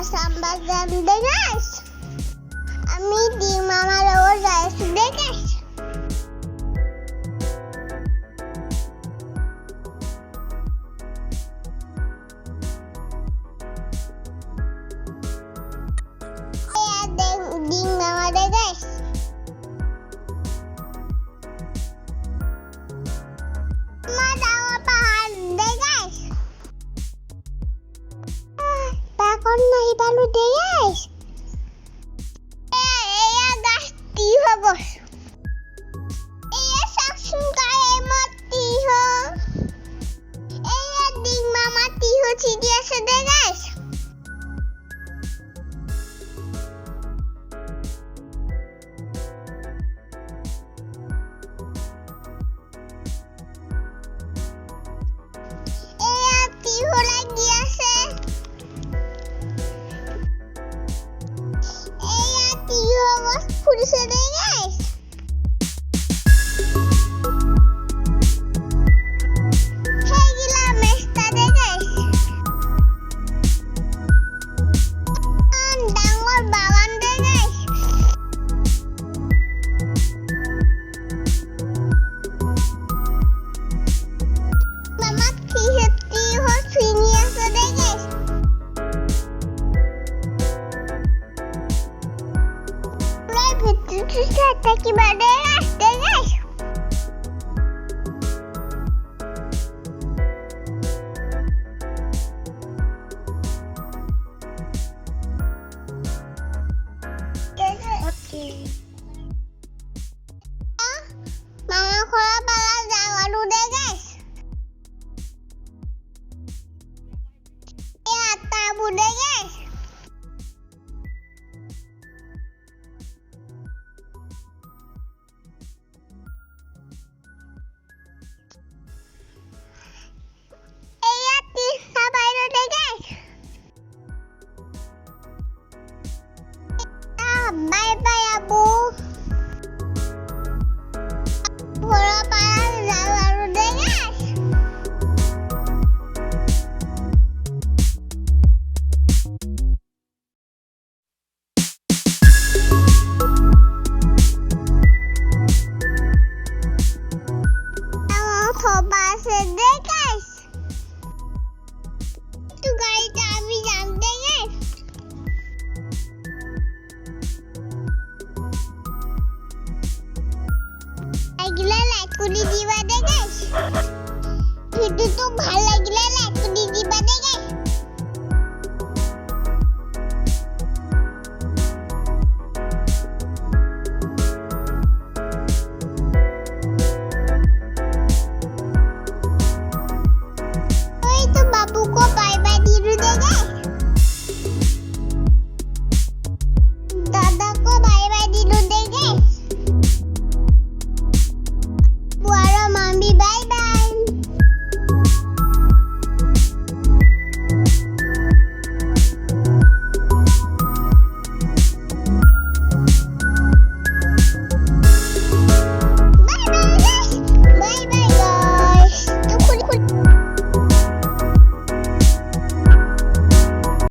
sambat jam deh guys. Ami di mama rawat guys deh guys. Ding mama deh guys. Mama dawa pahan deh guys. Pakon nahi balu deh guys. Gasti ho bos. Saksum kaya mati ho. Ding mama mati ho dia sedeh guys. Udah sedih guys. Hey gila mesta deh guys. Dangol bawan deh guys. Mama hati hot sini sedih guys. Susah tak ibadah deh guys. Oke. Mama kola pala jawa dulu deh guys. Ya tabu deh guys. Bye bye abu. Bola panas lalu deh guys. Mau coba sedih guys. Itu guys kami jangan guys. Gila like করে দিবা দে guys video তো ভালো